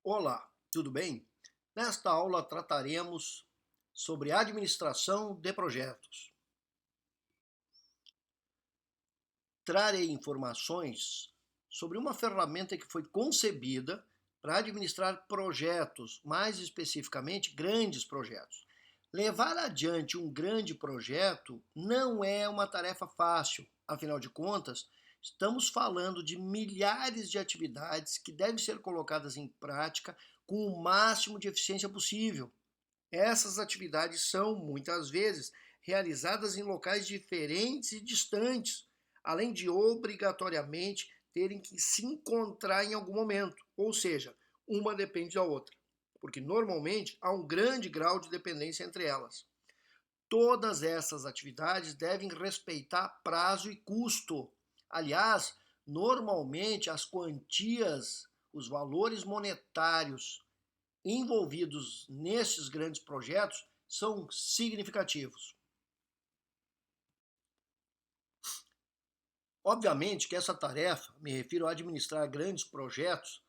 Olá, tudo bem? Nesta aula trataremos sobre administração de projetos. Trarei informações sobre uma ferramenta que foi concebida para administrar projetos, mais especificamente grandes projetos. Levar adiante um grande projeto não é uma tarefa fácil, afinal de contas, estamos falando de milhares de atividades que devem ser colocadas em prática com o máximo de eficiência possível. Essas atividades são, muitas vezes, realizadas em locais diferentes e distantes, além de obrigatoriamente terem que se encontrar em algum momento, ou seja, uma depende da outra, porque normalmente há um grande grau de dependência entre elas. Todas essas atividades devem respeitar prazo e custo. Aliás, normalmente as quantias, os valores monetários envolvidos nesses grandes projetos são significativos. Obviamente que essa tarefa, me refiro a administrar grandes projetos,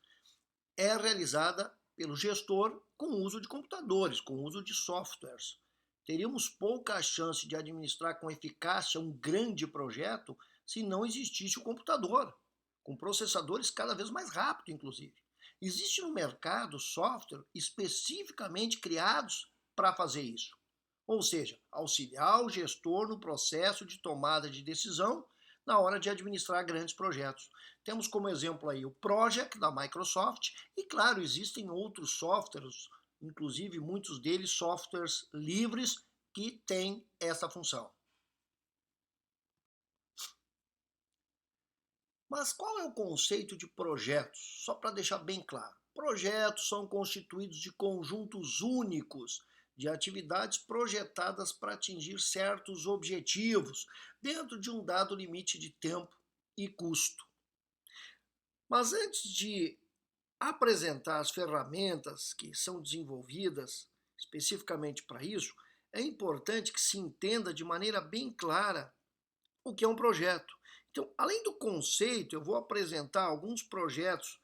é realizada pelo gestor com o uso de computadores, com o uso de softwares. Teríamos pouca chance de administrar com eficácia um grande projeto se não existisse o computador, com processadores cada vez mais rápidos, inclusive. Existe no mercado software especificamente criados para fazer isso. Ou seja, auxiliar o gestor no processo de tomada de decisão na hora de administrar grandes projetos. Temos como exemplo aí o Project da Microsoft e, claro, existem outros softwares, inclusive muitos deles softwares livres que têm essa função. Mas qual é o conceito de projetos? Só para deixar bem claro. Projetos são constituídos de conjuntos únicos de atividades projetadas para atingir certos objetivos dentro de um dado limite de tempo e custo. Mas antes de apresentar as ferramentas que são desenvolvidas especificamente para isso, é importante que se entenda de maneira bem clara o que é um projeto. Então, além do conceito, eu vou apresentar alguns projetos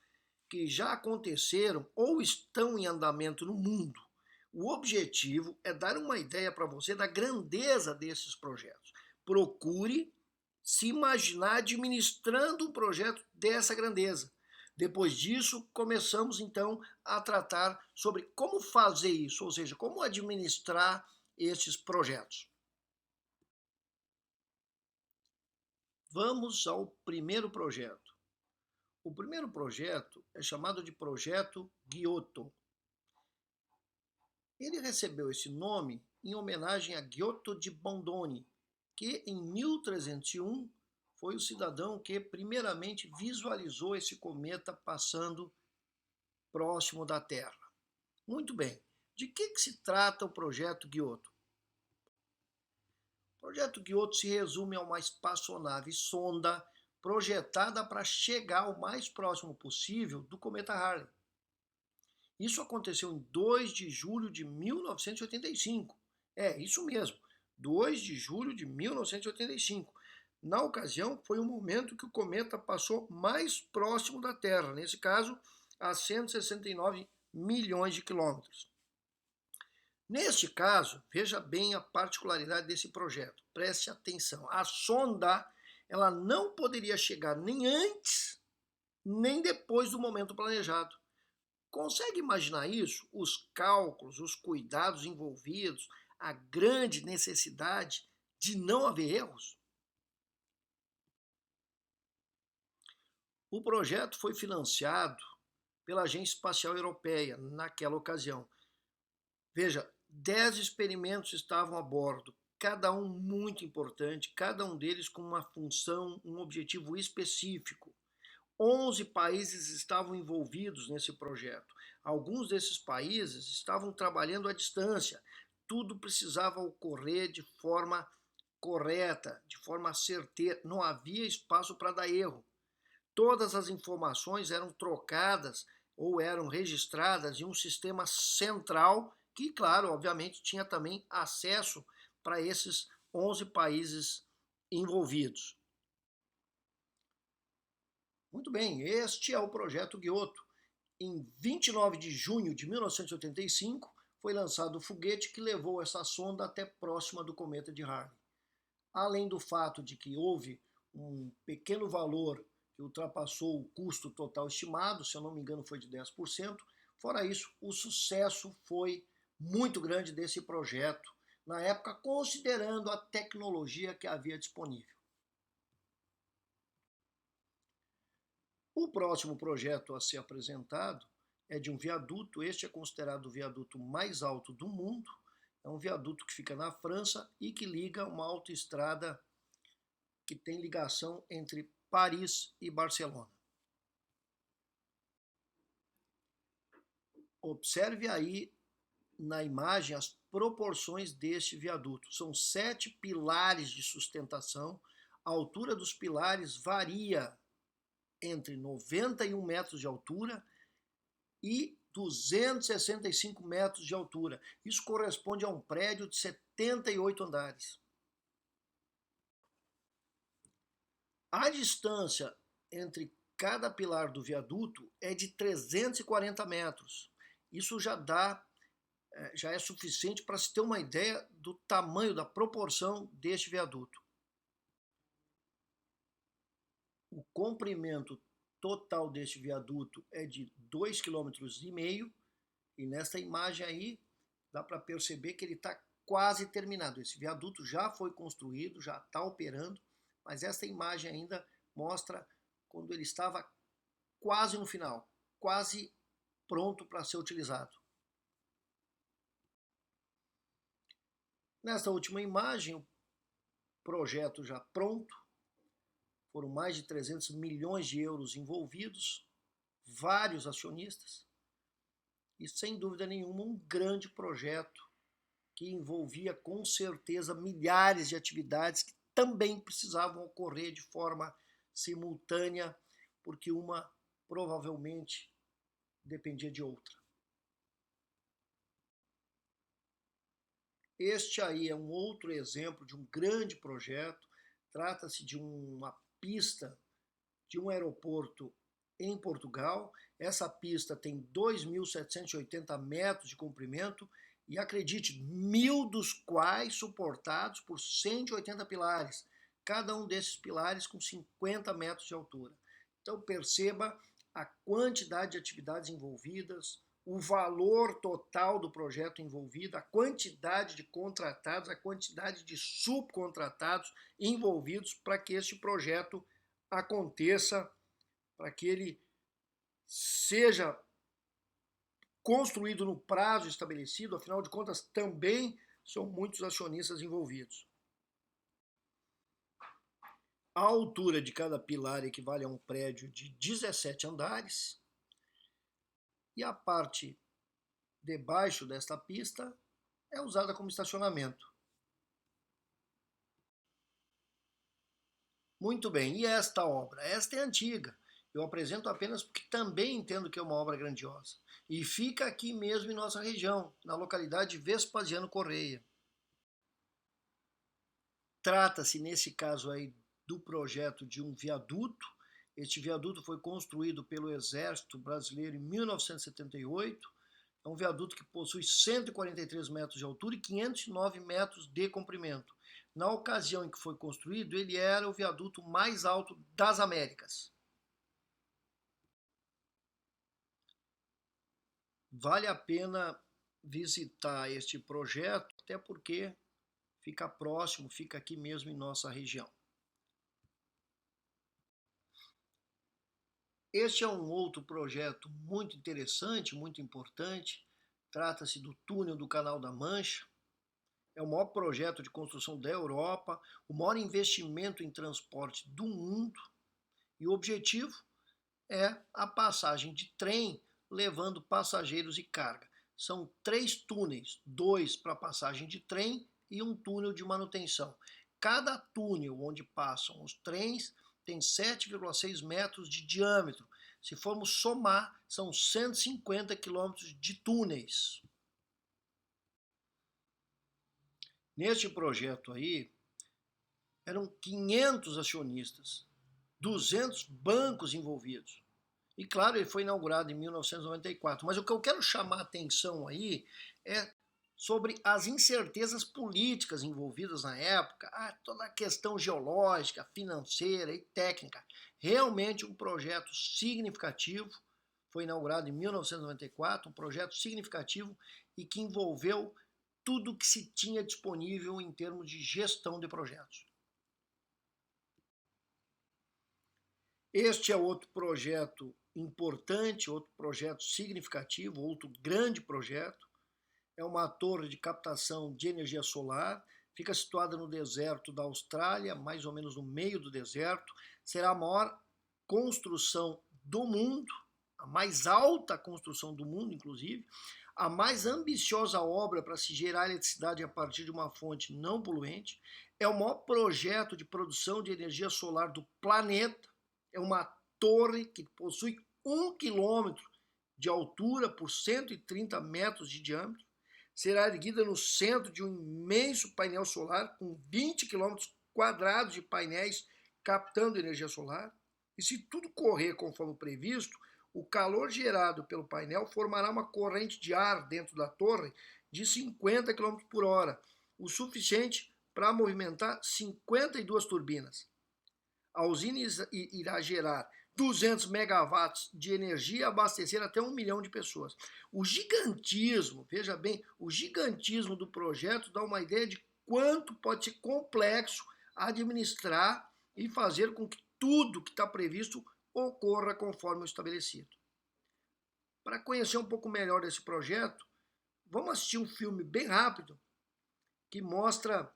que já aconteceram ou estão em andamento no mundo. O objetivo é dar uma ideia para você da grandeza desses projetos. Procure se imaginar administrando um projeto dessa grandeza. Depois disso, começamos então a tratar sobre como fazer isso, ou seja, como administrar esses projetos. Vamos ao primeiro projeto. O primeiro projeto é chamado de Projeto Giotto. Ele recebeu esse nome em homenagem a Giotto di Bondone, que em 1301 foi o cidadão que primeiramente visualizou esse cometa passando próximo da Terra. Muito bem, de que se trata o Projeto Giotto? O Projeto Giotto se resume a uma espaçonave sonda projetada para chegar o mais próximo possível do cometa Halley. Isso aconteceu em 2 de julho de 1985. É, isso mesmo, 2 de julho de 1985. Na ocasião, foi o momento que o cometa passou mais próximo da Terra, nesse caso, a 169 milhões de quilômetros. Neste caso, veja bem a particularidade desse projeto. Preste atenção. A sonda, ela não poderia chegar nem antes, nem depois do momento planejado. Consegue imaginar isso? Os cálculos, os cuidados envolvidos, a grande necessidade de não haver erros? O projeto foi financiado pela Agência Espacial Europeia naquela ocasião. Veja, 10 experimentos estavam a bordo, cada um muito importante, cada um deles com uma função, um objetivo específico. 11 países estavam envolvidos nesse projeto. Alguns desses países estavam trabalhando à distância. Tudo precisava ocorrer de forma correta, de forma certeira. Não havia espaço para dar erro. Todas as informações eram trocadas ou eram registradas em um sistema central que, claro, obviamente, tinha também acesso para esses 11 países envolvidos. Muito bem, este é o projeto Giotto. Em 29 de junho de 1985, foi lançado o foguete que levou essa sonda até próxima do cometa de Halley. Além do fato de que houve um pequeno valor que ultrapassou o custo total estimado, se eu não me engano foi de 10%, fora isso, o sucesso foi muito grande desse projeto, na época, considerando a tecnologia que havia disponível. O próximo projeto a ser apresentado é de um viaduto. Este é considerado o viaduto mais alto do mundo. É um viaduto que fica na França e que liga uma autoestrada que tem ligação entre Paris e Barcelona. Observe aí na imagem as proporções deste viaduto. São 7 pilares de sustentação. A altura dos pilares varia entre 91 metros de altura e 265 metros de altura. Isso corresponde a um prédio de 78 andares. A distância entre cada pilar do viaduto é de 340 metros. Isso já é suficiente para se ter uma ideia do tamanho, da proporção deste viaduto. O comprimento total deste viaduto é de 2,5 km, e nesta imagem aí dá para perceber que ele está quase terminado. Esse viaduto já foi construído, já está operando, mas esta imagem ainda mostra quando ele estava quase no final, quase pronto para ser utilizado. Nesta última imagem, o projeto já pronto, foram mais de 300 milhões de euros envolvidos, vários acionistas, e sem dúvida nenhuma um grande projeto que envolvia com certeza milhares de atividades que também precisavam ocorrer de forma simultânea, porque uma provavelmente dependia de outra. Este aí é um outro exemplo de um grande projeto. Trata-se de uma pista de um aeroporto em Portugal. Essa pista tem 2.780 metros de comprimento e, acredite, 1.000 dos quais suportados por 180 pilares, cada um desses pilares com 50 metros de altura. Então perceba a quantidade de atividades envolvidas, o valor total do projeto envolvido, a quantidade de contratados, a quantidade de subcontratados envolvidos para que este projeto aconteça, para que ele seja construído no prazo estabelecido. Afinal de contas, também são muitos acionistas envolvidos. A altura de cada pilar equivale a um prédio de 17 andares. E a parte debaixo desta pista é usada como estacionamento. Muito bem, e esta obra? Esta é antiga. Eu apresento apenas porque também entendo que é uma obra grandiosa. E fica aqui mesmo em nossa região, na localidade de Vespasiano Correia. Trata-se, nesse caso aí, do projeto de um viaduto. Este viaduto foi construído pelo Exército Brasileiro em 1978. É um viaduto que possui 143 metros de altura e 509 metros de comprimento. Na ocasião em que foi construído, ele era o viaduto mais alto das Américas. Vale a pena visitar este projeto, até porque fica próximo, fica aqui mesmo em nossa região. Este é um outro projeto muito interessante, muito importante. Trata-se do túnel do Canal da Mancha. É o maior projeto de construção da Europa, o maior investimento em transporte do mundo. E o objetivo é a passagem de trem levando passageiros e carga. São 3 túneis, 2 para passagem de trem e um túnel de manutenção. Cada túnel onde passam os trens tem 7,6 metros de diâmetro. Se formos somar, são 150 quilômetros de túneis. Neste projeto aí, eram 500 acionistas, 200 bancos envolvidos. E claro, ele foi inaugurado em 1994. Mas o que eu quero chamar a atenção aí é sobre as incertezas políticas envolvidas na época, toda a questão geológica, financeira e técnica. Realmente um projeto significativo, foi inaugurado em 1994, um projeto significativo e que envolveu tudo que se tinha disponível em termos de gestão de projetos. Este é outro projeto importante, outro projeto significativo, outro grande projeto. É uma torre de captação de energia solar, fica situada no deserto da Austrália, mais ou menos no meio do deserto. Será a maior construção do mundo, a mais alta construção do mundo, inclusive, a mais ambiciosa obra para se gerar eletricidade a partir de uma fonte não poluente. É o maior projeto de produção de energia solar do planeta. É uma torre que possui 1 quilômetro de altura por 130 metros de diâmetro. Será erguida no centro de um imenso painel solar com 20 quilômetros quadrados de painéis captando energia solar. E se tudo correr conforme previsto, o calor gerado pelo painel formará uma corrente de ar dentro da torre de 50 km por hora, o suficiente para movimentar 52 turbinas. A usina irá gerar 200 megawatts de energia e abastecer até 1 milhão de pessoas. O gigantismo, veja bem, o gigantismo do projeto dá uma ideia de quanto pode ser complexo administrar e fazer com que tudo que está previsto ocorra conforme o estabelecido. Para conhecer um pouco melhor desse projeto, vamos assistir um filme bem rápido que mostra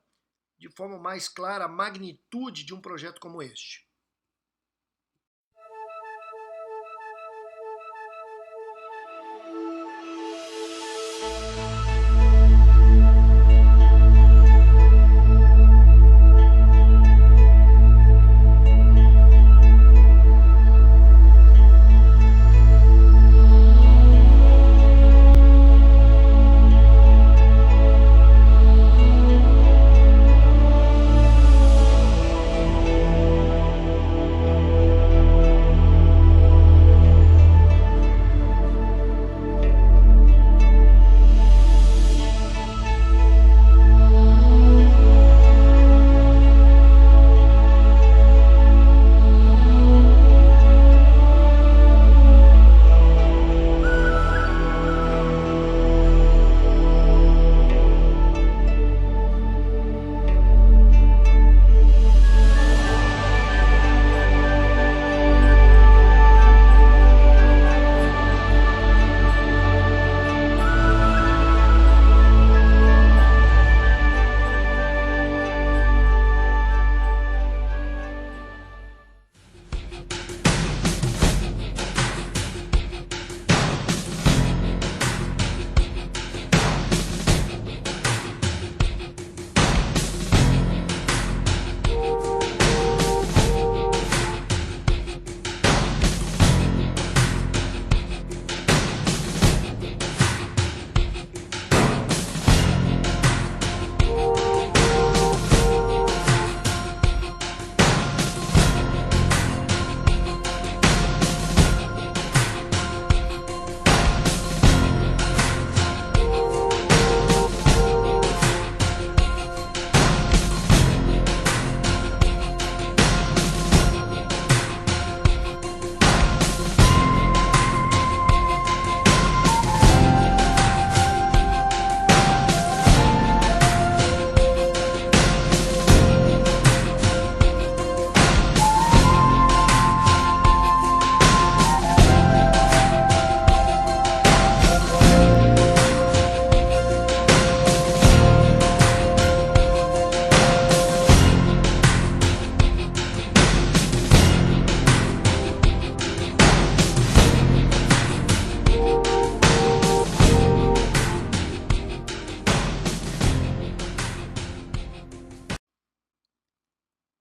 de forma mais clara a magnitude de um projeto como este.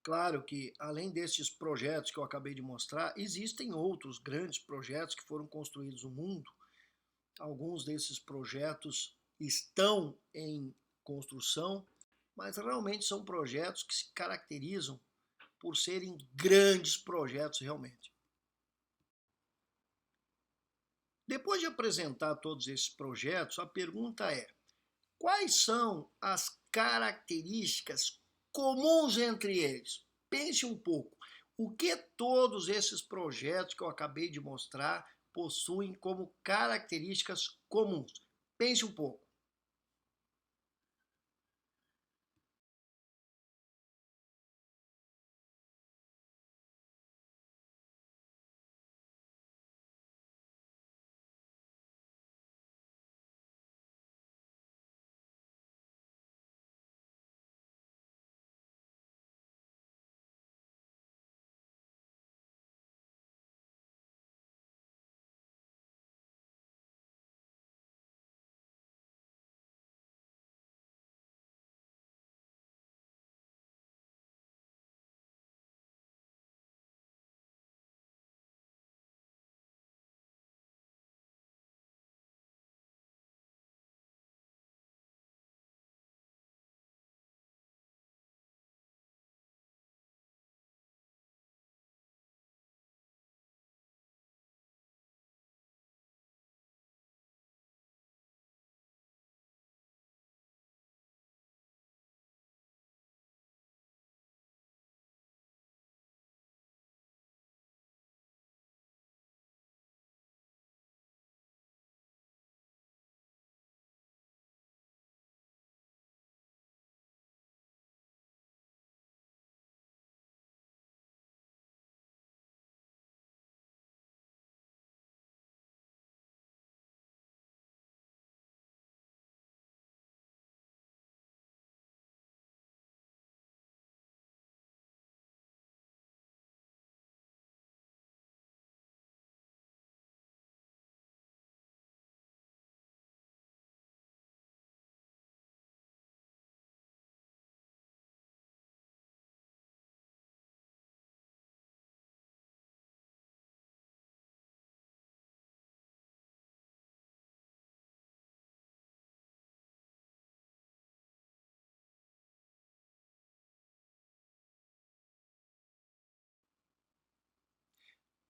Claro que, além desses projetos que eu acabei de mostrar, existem outros grandes projetos que foram construídos no mundo. Alguns desses projetos estão em construção, mas realmente são projetos que se caracterizam por serem grandes projetos realmente. Depois de apresentar todos esses projetos, a pergunta é: quais são as características comuns entre eles? Pense um pouco. O que todos esses projetos que eu acabei de mostrar possuem como características comuns? Pense um pouco.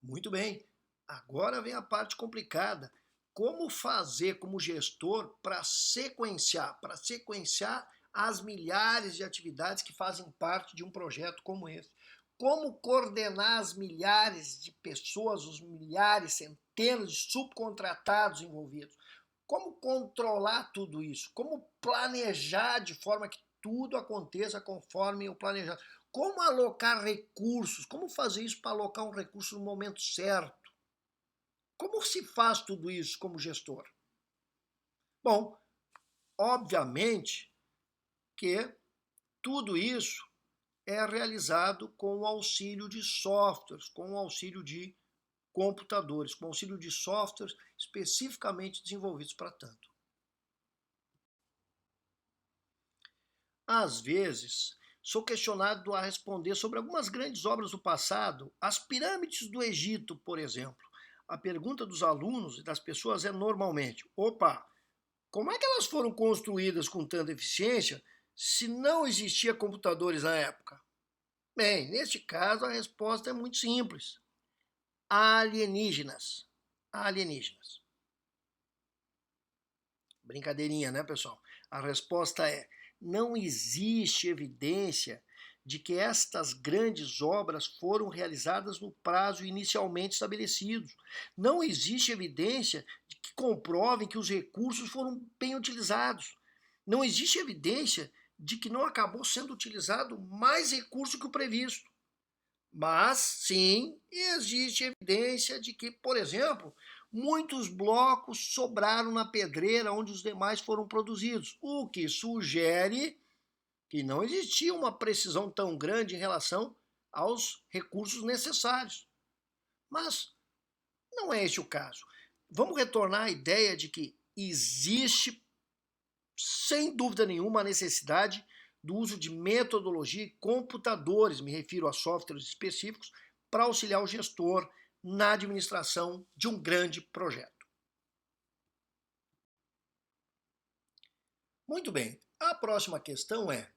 Muito bem. Agora vem a parte complicada. Como fazer como gestor para sequenciar as milhares de atividades que fazem parte de um projeto como esse? Como coordenar as milhares de pessoas, os milhares, centenas de subcontratados envolvidos? Como controlar tudo isso? Como planejar de forma que tudo aconteça conforme o planejado? Como alocar recursos? Como fazer isso para alocar um recurso no momento certo? Como se faz tudo isso como gestor? Bom, obviamente que tudo isso é realizado com o auxílio de softwares, com o auxílio de computadores, com o auxílio de softwares especificamente desenvolvidos para tanto. Às vezes, sou questionado a responder sobre algumas grandes obras do passado, as pirâmides do Egito, por exemplo. A pergunta dos alunos e das pessoas é normalmente: opa, como é que elas foram construídas com tanta eficiência se não existia computadores na época? Bem, neste caso a resposta é muito simples: alienígenas. Alienígenas. Brincadeirinha, né, pessoal? A resposta é: não existe evidência de que estas grandes obras foram realizadas no prazo inicialmente estabelecido. Não existe evidência de que comprovem que os recursos foram bem utilizados. Não existe evidência de que não acabou sendo utilizado mais recurso que o previsto. Mas, sim, existe evidência de que, por exemplo, muitos blocos sobraram na pedreira onde os demais foram produzidos, o que sugere que não existia uma precisão tão grande em relação aos recursos necessários. Mas não é este o caso. Vamos retornar à ideia de que existe, sem dúvida nenhuma, a necessidade do uso de metodologia e computadores, me refiro a softwares específicos, para auxiliar o gestor na administração de um grande projeto. Muito bem, a próxima questão é: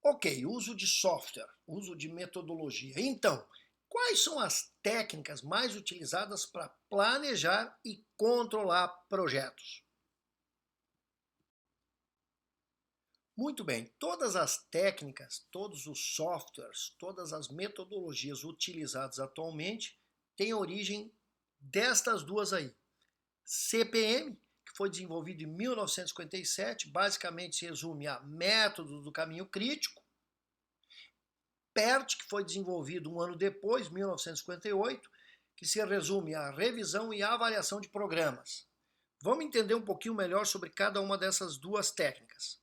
ok, uso de software, uso de metodologia. Então, Quais são as técnicas mais utilizadas para planejar e controlar projetos? Muito bem, todas as técnicas, todos os softwares, todas as metodologias utilizadas atualmente têm origem destas duas aí. CPM, que foi desenvolvido em 1957, basicamente se resume a método do caminho crítico. PERT, que foi desenvolvido um ano depois, 1958, que se resume à revisão e avaliação de programas. Vamos entender um pouquinho melhor sobre cada uma dessas duas técnicas.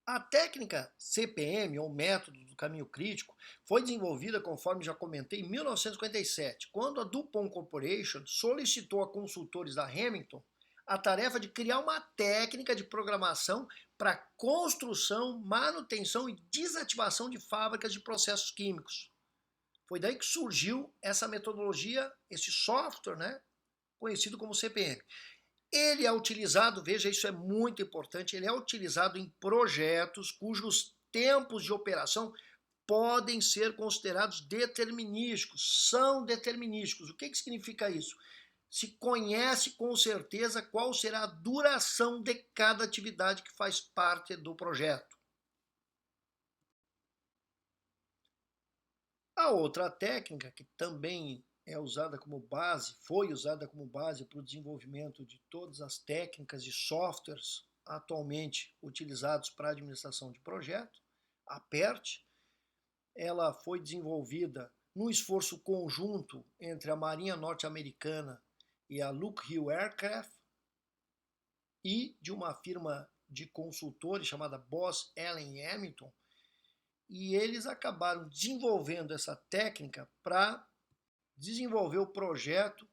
A técnica CPM, ou método do caminho crítico, foi desenvolvida, conforme já comentei, em 1957, quando a DuPont Corporation solicitou a consultores da Hamilton a tarefa de criar uma técnica de programação para construção, manutenção e desativação de fábricas de processos químicos. Foi daí que surgiu essa metodologia, esse software, né, conhecido como CPM. Ele é utilizado, veja, isso é muito importante, ele é utilizado em projetos cujos tempos de operação podem ser considerados determinísticos, são determinísticos. O que significa isso? Se conhece com certeza qual será a duração de cada atividade que faz parte do projeto. A outra técnica, que também é usada como base, foi usada como base para o desenvolvimento de todas as técnicas e softwares atualmente utilizados para a administração de projeto, a PERT, ela foi desenvolvida num esforço conjunto entre a Marinha Norte-Americana e a Lockheed Aircraft e de uma firma de consultores chamada Booz Allen Hamilton, e eles acabaram desenvolvendo essa técnica para desenvolver o projeto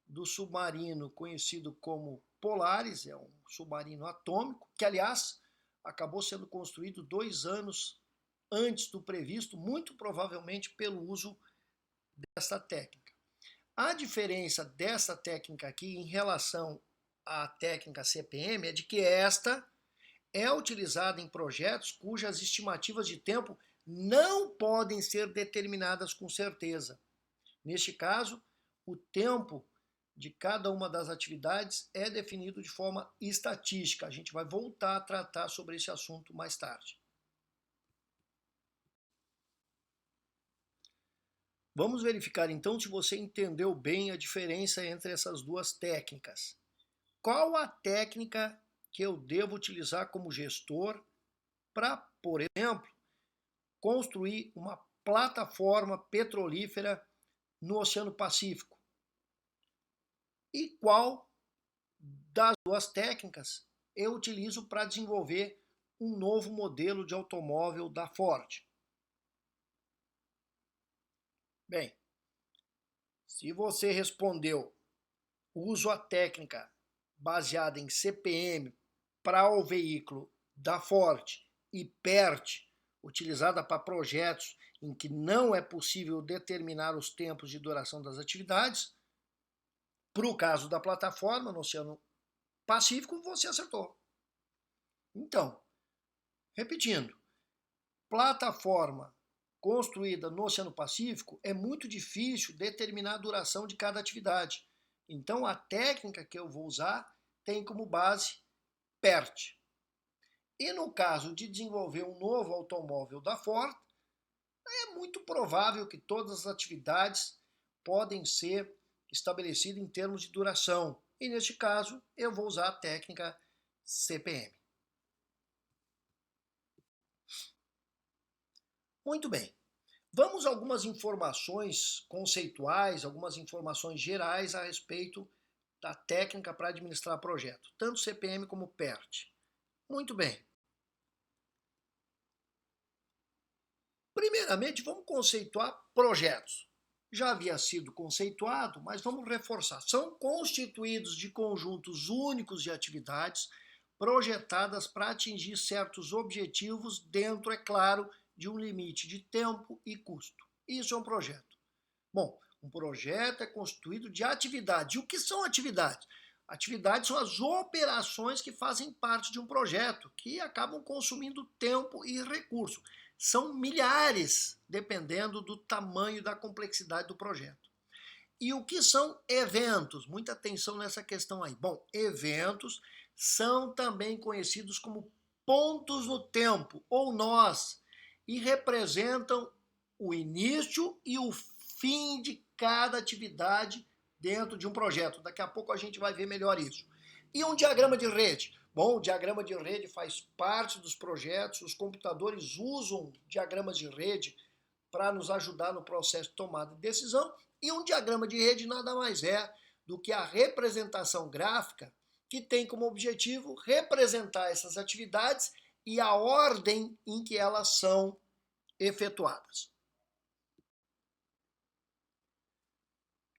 do submarino conhecido como Polaris, é um submarino atômico, que aliás acabou sendo construído 2 anos antes do previsto, muito provavelmente pelo uso dessa técnica. A diferença dessa técnica aqui em relação à técnica CPM é de que esta é utilizada em projetos cujas estimativas de tempo não podem ser determinadas com certeza. Neste caso, o tempo de cada uma das atividades é definido de forma estatística. A gente vai voltar a tratar sobre esse assunto mais tarde. Vamos verificar então se você entendeu bem a diferença entre essas duas técnicas. Qual a técnica que eu devo utilizar como gestor para, por exemplo, construir uma plataforma petrolífera no Oceano Pacífico? E qual das duas técnicas eu utilizo para desenvolver um novo modelo de automóvel da Ford? Bem, se você respondeu uso a técnica baseada em CPM para o veículo da Ford e PERT, utilizada para projetos em que não é possível determinar os tempos de duração das atividades, para o caso da plataforma no Oceano Pacífico, você acertou. Então, repetindo, plataforma construída no Oceano Pacífico, é muito difícil determinar a duração de cada atividade. Então, a técnica que eu vou usar tem como base PERT. E no caso de desenvolver um novo automóvel da Ford, é muito provável que todas as atividades podem ser estabelecidas em termos de duração. E neste caso, eu vou usar a técnica CPM. Muito bem. Vamos a algumas informações conceituais, algumas informações gerais a respeito da técnica para administrar projeto, tanto CPM como PERT. Muito bem. Primeiramente, vamos conceituar projetos. Já havia sido conceituado, mas vamos reforçar. São constituídos de conjuntos únicos de atividades projetadas para atingir certos objetivos dentro, é claro, de um limite de tempo e custo. Isso é um projeto. Bom, um projeto é constituído de atividades. E o que são atividades? Atividades são as operações que fazem parte de um projeto, que acabam consumindo tempo e recurso. São milhares, dependendo do tamanho e da complexidade do projeto. E o que são eventos? Muita atenção nessa questão aí. Bom, eventos são também conhecidos como pontos no tempo, ou nós, e representam o início e o fim de cada atividade dentro de um projeto. Daqui a pouco a gente vai ver melhor isso. E um diagrama de rede? Bom, o diagrama de rede faz parte dos projetos, os computadores usam diagramas de rede para nos ajudar no processo de tomada de decisão, e um diagrama de rede nada mais é do que a representação gráfica que tem como objetivo representar essas atividades e a ordem em que elas são efetuadas.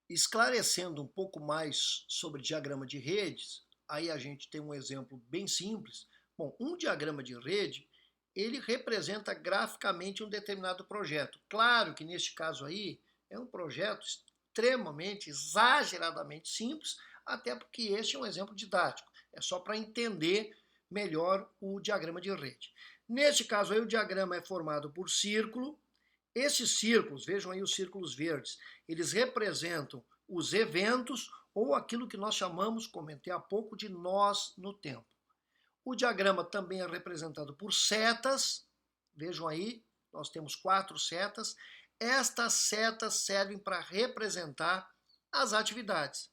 Esclarecendo um pouco mais sobre diagrama de redes, aí a gente tem um exemplo bem simples. Bom, um diagrama de rede, ele representa graficamente um determinado projeto. Claro que neste caso aí é um projeto extremamente, exageradamente simples, até porque este é um exemplo didático. É só para entender melhor o diagrama de rede. Neste caso aí o diagrama é formado por círculo. Esses círculos, vejam aí os círculos verdes, eles representam os eventos ou aquilo que nós chamamos, comentei há pouco, de nós no tempo. O diagrama também é representado por setas, vejam aí, nós temos 4 setas. Estas setas servem para representar as atividades.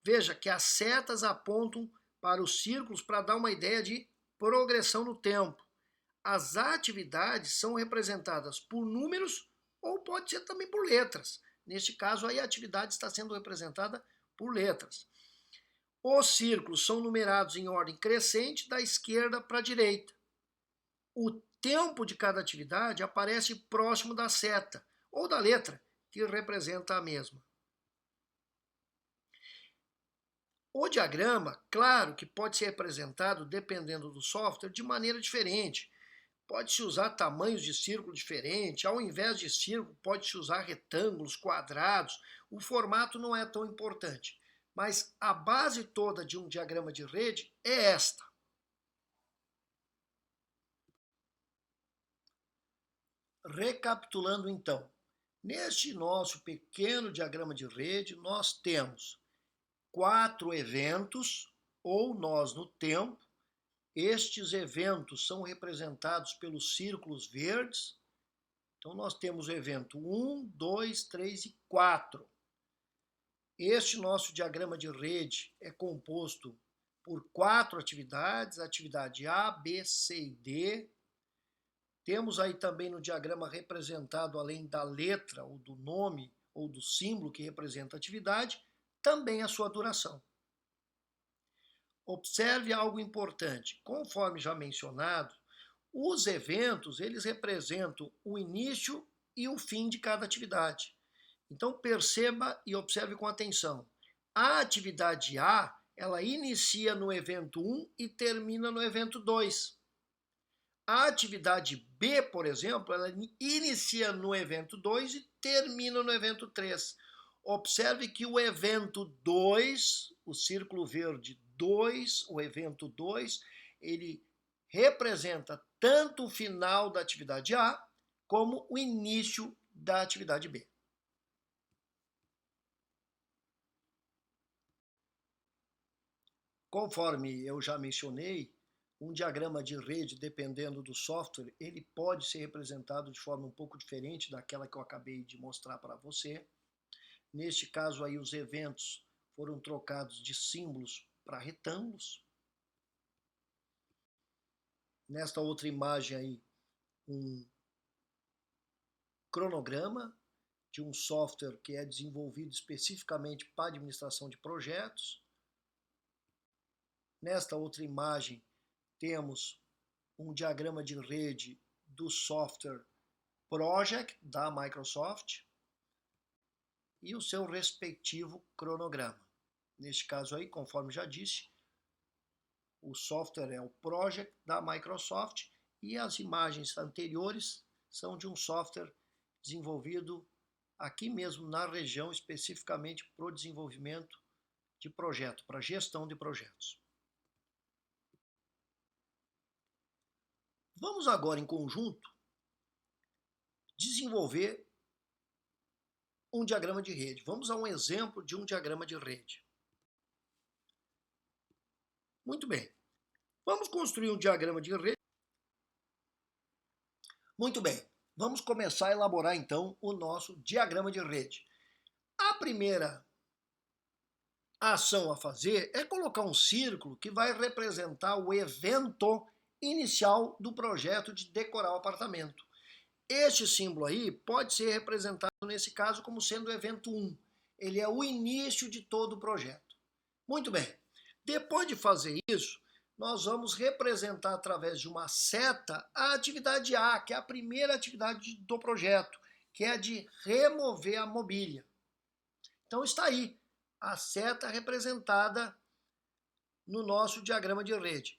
Veja que as setas apontam para os círculos para dar uma ideia de progressão no tempo. As atividades são representadas por números ou pode ser também por letras. Neste caso, aí a atividade está sendo representada por letras. Os círculos são numerados em ordem crescente da esquerda para a direita. O tempo de cada atividade aparece próximo da seta ou da letra que representa a mesma. O diagrama, claro que pode ser representado, dependendo do software, de maneira diferente. Pode-se usar tamanhos de círculo diferentes, ao invés de círculo, pode-se usar retângulos, quadrados. O formato não é tão importante, mas a base toda de um diagrama de rede é esta. Recapitulando então, neste nosso pequeno diagrama de rede, nós temos 4 eventos, ou nós no tempo. Estes eventos são representados pelos círculos verdes. Então, nós temos o evento 1, 2, 3 e 4. Este nosso diagrama de rede é composto por 4 atividades, atividade A, B, C e D. Temos aí também no diagrama representado, além da letra ou do nome ou do símbolo que representa a atividade, também a sua duração. Observe algo importante. Conforme já mencionado, os eventos, eles representam o início e o fim de cada atividade. Então, perceba e observe com atenção. A atividade A, ela inicia no evento 1 e termina no evento 2. A atividade B, por exemplo, ela inicia no evento 2 e termina no evento 3. Observe que o evento 2, o círculo verde 2, o evento 2, ele representa tanto o final da atividade A como o início da atividade B. Conforme eu já mencionei, um diagrama de rede, dependendo do software, ele pode ser representado de forma um pouco diferente daquela que eu acabei de mostrar para você. Neste caso aí, os eventos foram trocados de símbolos para retângulos. Nesta outra imagem aí, um cronograma de um software que é desenvolvido especificamente para administração de projetos. Nesta outra imagem, temos um diagrama de rede do software Project da Microsoft e o seu respectivo cronograma. Neste caso aí, conforme já disse, o software é o Project da Microsoft e as imagens anteriores são de um software desenvolvido aqui mesmo na região, especificamente para o desenvolvimento de projeto, para gestão de projetos. Vamos agora em conjunto desenvolver um diagrama de rede. Vamos a um exemplo de um diagrama de rede. Muito bem. Vamos construir um diagrama de rede. Muito bem. Vamos começar a elaborar, então, o nosso diagrama de rede. A primeira ação a fazer é colocar um círculo que vai representar o evento inicial do projeto de decorar o apartamento. Este símbolo aí pode ser representado, nesse caso, como sendo o evento 1. Ele é o início de todo o projeto. Muito bem. Depois de fazer isso, nós vamos representar através de uma seta a atividade A, que é a primeira atividade do projeto, que é a de remover a mobília. Então está aí a seta representada no nosso diagrama de rede.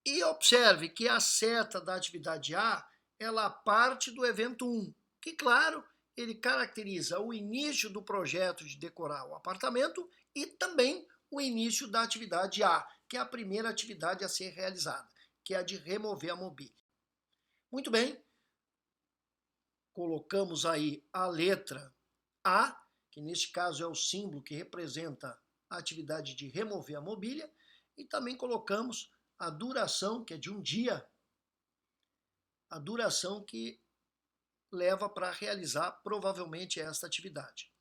E observe que a seta da atividade A, ela parte do evento 1, que, claro, ele caracteriza o início do projeto de decorar o apartamento e também o início da atividade A, que é a primeira atividade a ser realizada, que é a de remover a mobília. Muito bem, colocamos aí a letra A, que neste caso é o símbolo que representa a atividade de remover a mobília, e também colocamos a duração, que é de um dia, a duração que leva para realizar provavelmente esta atividade.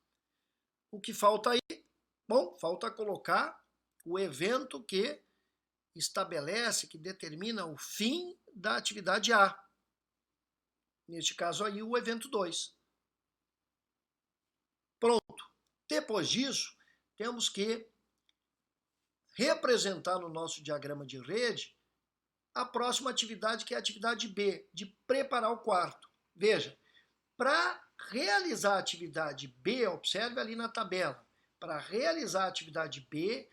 O que falta aí? Bom, falta colocar o evento que estabelece, que determina o fim da atividade A. Neste caso aí, o evento 2. Pronto. Depois disso, temos que representar no nosso diagrama de rede a próxima atividade, que é a atividade B, de preparar o quarto. Veja, para realizar a atividade B, observe ali na tabela, para realizar a atividade B,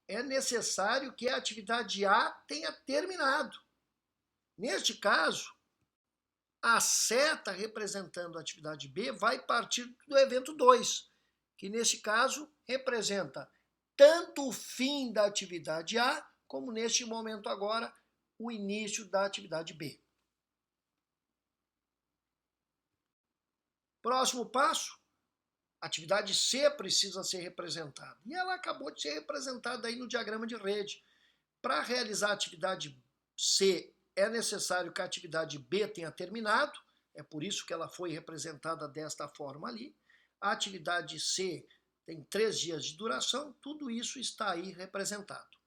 é necessário que a atividade A tenha terminado. Neste caso, a seta representando a atividade B vai partir do evento 2, que neste caso representa tanto o fim da atividade A, como neste momento agora, o início da atividade B. Próximo passo, a atividade C precisa ser representada. E ela acabou de ser representada aí no diagrama de rede. Para realizar a atividade C, é necessário que a atividade B tenha terminado. É por isso que ela foi representada desta forma ali. A atividade C tem 3 dias de duração. Tudo isso está aí representado.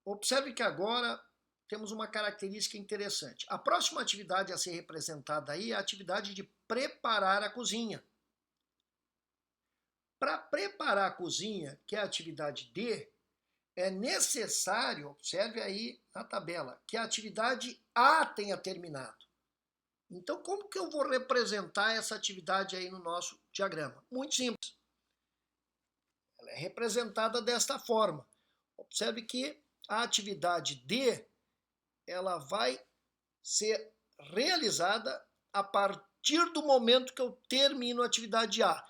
Observe que agora temos uma característica interessante. A próxima atividade a ser representada aí é a atividade de preparar a cozinha. Para preparar a cozinha, que é a atividade D, é necessário, observe aí na tabela, que a atividade A tenha terminado. Então, como que eu vou representar essa atividade aí no nosso diagrama? Muito simples. Ela é representada desta forma. Observe que a atividade D, ela vai ser realizada a partir do momento que eu termino a atividade A.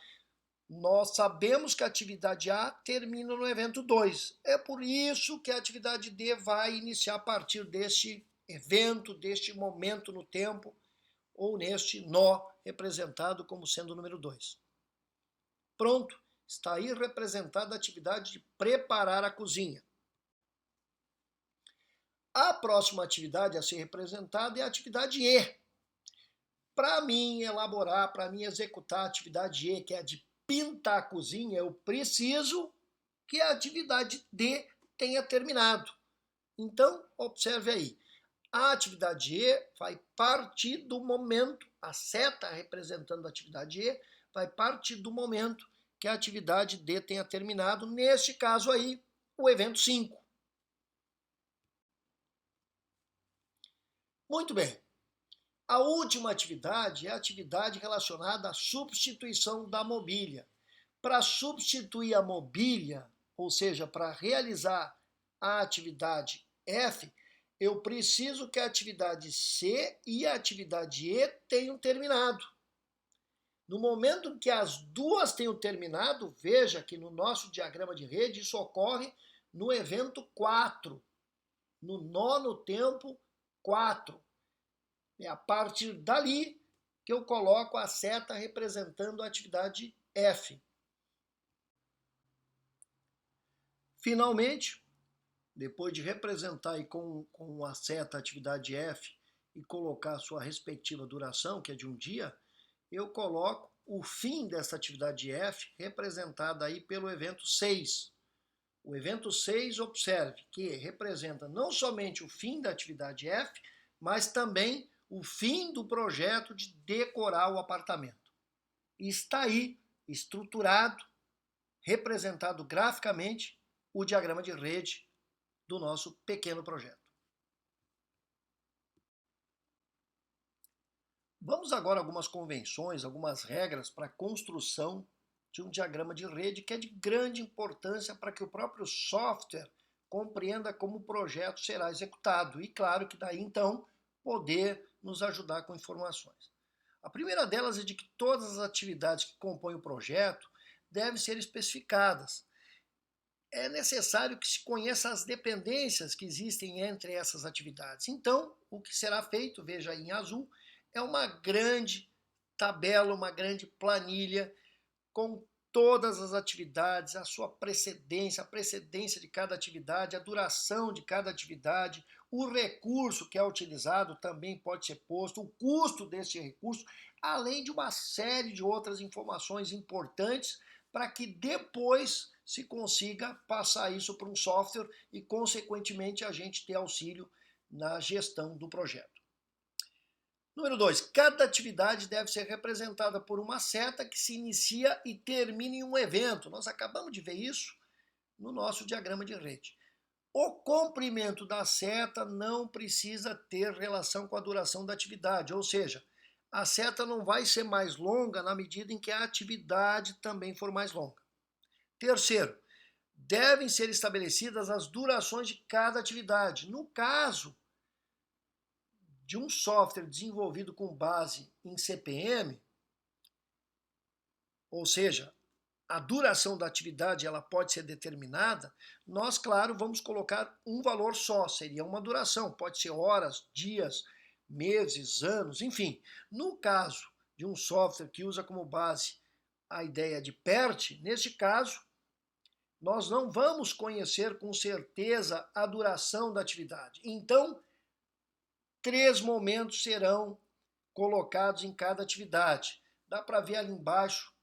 Nós sabemos que a atividade A termina no evento 2. É por isso que a atividade D vai iniciar a partir deste evento, deste momento no tempo, ou neste nó representado como sendo o número 2. Pronto, está aí representada a atividade de preparar a cozinha. A próxima atividade a ser representada é a atividade E. Para mim elaborar, para mim executar a atividade E, que é a de pintar a cozinha, eu preciso que a atividade D tenha terminado. Então, observe aí. A atividade E vai partir do momento, a seta representando a atividade E, vai partir do momento que a atividade D tenha terminado, neste caso aí, o evento 5. Muito bem. A última atividade é a atividade relacionada à substituição da mobília. Para substituir a mobília, ou seja, para realizar a atividade F, eu preciso que a atividade C e a atividade E tenham terminado. No momento em que as duas tenham terminado, veja que no nosso diagrama de rede isso ocorre no evento 4, no nó no tempo 4. É a partir dali que eu coloco a seta representando a atividade F. Finalmente, depois de representar aí com a seta a atividade F e colocar a sua respectiva duração, que é de um dia, eu coloco o fim dessa atividade F, representada aí pelo evento 6. O evento 6, observe que representa não somente o fim da atividade F, mas também o fim do projeto de decorar o apartamento. E está aí, estruturado, representado graficamente, o diagrama de rede do nosso pequeno projeto. Vamos agora a algumas convenções, algumas regras para a construção de um diagrama de rede que é de grande importância para que o próprio software compreenda como o projeto será executado e, claro, que daí então poder nos ajudar com informações. A primeira delas é de que todas as atividades que compõem o projeto devem ser especificadas. É necessário que se conheça as dependências que existem entre essas atividades. Então, o que será feito, veja aí em azul, é uma grande tabela, uma grande planilha com todas as atividades, a sua precedência, a precedência de cada atividade, a duração de cada atividade, o recurso que é utilizado também pode ser posto, o custo desse recurso, além de uma série de outras informações importantes para que depois se consiga passar isso para um software e, consequentemente, a gente ter auxílio na gestão do projeto. Número 2, cada atividade deve ser representada por uma seta que se inicia e termina em um evento. Nós acabamos de ver isso no nosso diagrama de rede. O comprimento da seta não precisa ter relação com a duração da atividade, ou seja, a seta não vai ser mais longa na medida em que a atividade também for mais longa. Terceiro, devem ser estabelecidas as durações de cada atividade. No caso de um software desenvolvido com base em CPM, ou seja, a duração da atividade ela pode ser determinada, nós, claro, vamos colocar um valor só, seria uma duração, pode ser horas, dias, meses, anos, enfim. No caso de um software que usa como base a ideia de PERT, neste caso, nós não vamos conhecer com certeza a duração da atividade. Então, 3 momentos serão colocados em cada atividade. Dá para ver ali embaixo,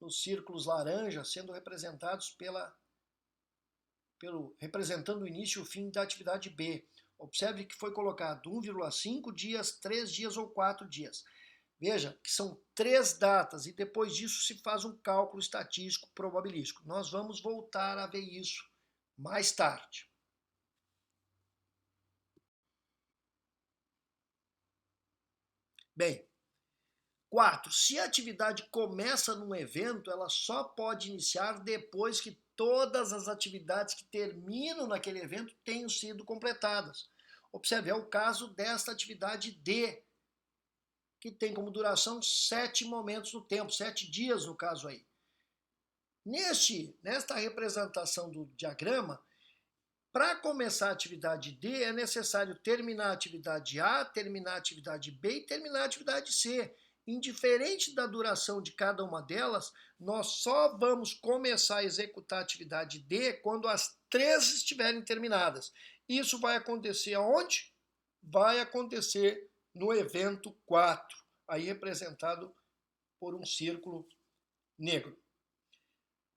nos círculos laranja, sendo representados representando o início e o fim da atividade B. Observe que foi colocado 1,5 dias, 3 dias ou 4 dias. Veja que são 3 datas e depois disso se faz um cálculo estatístico probabilístico. Nós vamos voltar a ver isso mais tarde. Bem, 4. Se a atividade começa num evento, ela só pode iniciar depois que todas as atividades que terminam naquele evento tenham sido completadas. Observe, é o caso desta atividade D, que tem como duração 7 momentos no tempo, 7 dias no caso aí. Nesta representação do diagrama, para começar a atividade D, é necessário terminar a atividade A, terminar a atividade B e terminar a atividade C. Indiferente da duração de cada uma delas, nós só vamos começar a executar a atividade D quando as 3 estiverem terminadas. Isso vai acontecer aonde? Vai acontecer no evento 4, aí representado por um círculo negro.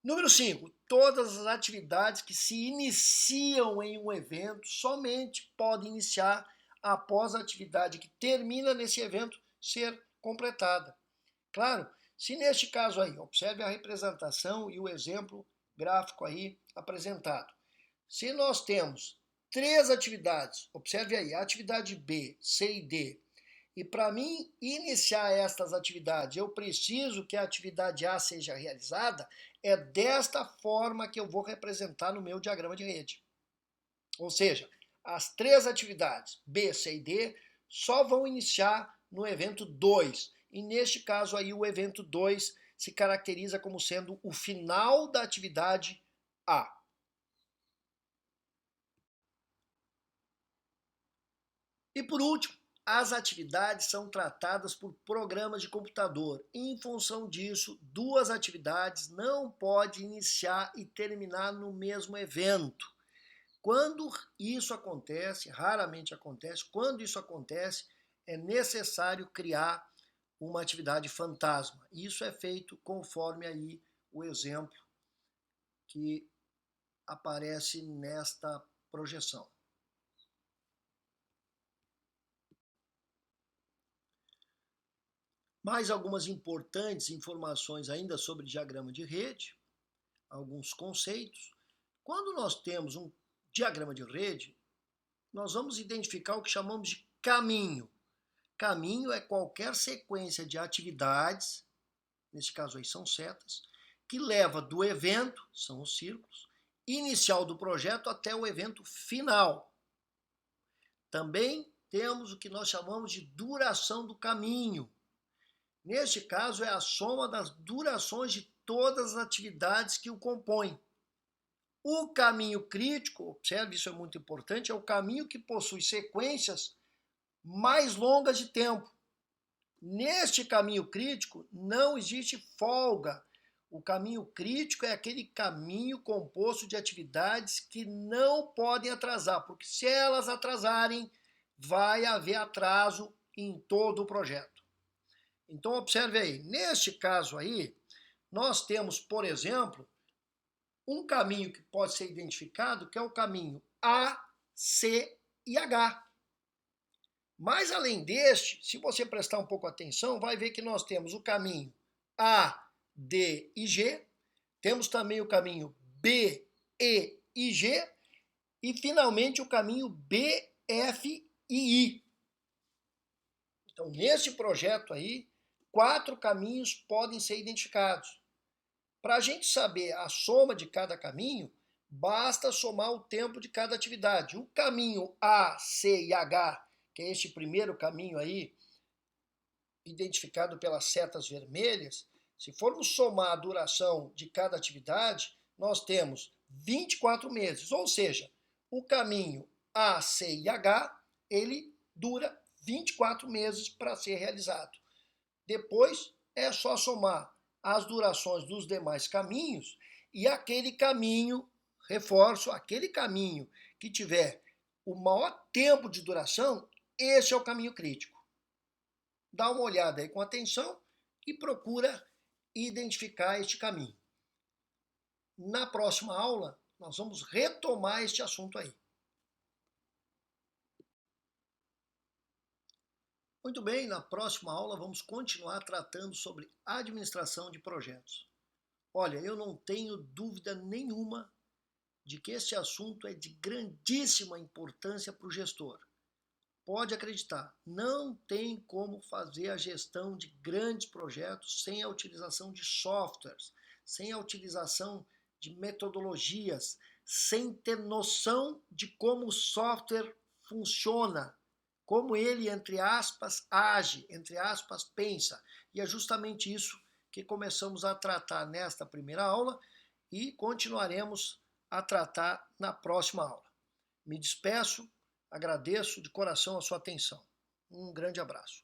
Número 5. Todas as atividades que se iniciam em um evento somente podem iniciar após a atividade que termina nesse evento ser completada. Claro, se neste caso aí, observe a representação e o exemplo gráfico aí apresentado. Se nós temos 3 atividades, observe aí, a atividade B, C e D, e para mim iniciar estas atividades, eu preciso que a atividade A seja realizada, é desta forma que eu vou representar no meu diagrama de rede. Ou seja, as 3 atividades B, C e D só vão iniciar no evento 2. E neste caso aí o evento 2 se caracteriza como sendo o final da atividade A. E por último, as atividades são tratadas por programas de computador. Em função disso, duas atividades não podem iniciar e terminar no mesmo evento. Quando isso acontece, raramente acontece, quando isso acontece, é necessário criar uma atividade fantasma. Isso é feito conforme aí o exemplo que aparece nesta projeção. Mais algumas importantes informações ainda sobre diagrama de rede, alguns conceitos. Quando nós temos um diagrama de rede, nós vamos identificar o que chamamos de caminho. Caminho é qualquer sequência de atividades, nesse caso aí são setas, que leva do evento, são os círculos, inicial do projeto até o evento final. Também temos o que nós chamamos de duração do caminho. Neste caso, é a soma das durações de todas as atividades que o compõem. O caminho crítico, observe, isso é muito importante, é o caminho que possui sequências mais longas de tempo. Neste caminho crítico, não existe folga. O caminho crítico é aquele caminho composto de atividades que não podem atrasar, porque se elas atrasarem, vai haver atraso em todo o projeto. Então, observe aí, neste caso aí, nós temos, por exemplo, um caminho que pode ser identificado, que é o caminho A, C e H. Mas, além deste, se você prestar um pouco atenção, vai ver que nós temos o caminho A, D e G, temos também o caminho B, E e G, e, finalmente, o caminho B, F e I. Então, nesse projeto aí, 4 caminhos podem ser identificados. Para a gente saber a soma de cada caminho, basta somar o tempo de cada atividade. O caminho A, C e H, que é este primeiro caminho aí, identificado pelas setas vermelhas, se formos somar a duração de cada atividade, nós temos 24 meses. Ou seja, o caminho A, C e H, ele dura 24 meses para ser realizado. Depois é só somar as durações dos demais caminhos e aquele caminho, reforço, aquele caminho que tiver o maior tempo de duração, esse é o caminho crítico. Dá uma olhada aí com atenção e procura identificar este caminho. Na próxima aula, nós vamos retomar este assunto aí. Muito bem, na próxima aula vamos continuar tratando sobre administração de projetos. Olha, eu não tenho dúvida nenhuma de que este assunto é de grandíssima importância para o gestor. Pode acreditar, não tem como fazer a gestão de grandes projetos sem a utilização de softwares, sem a utilização de metodologias, sem ter noção de como o software funciona, como ele, entre aspas, age, entre aspas, pensa. E é justamente isso que começamos a tratar nesta primeira aula e continuaremos a tratar na próxima aula. Me despeço, agradeço de coração a sua atenção. Um grande abraço.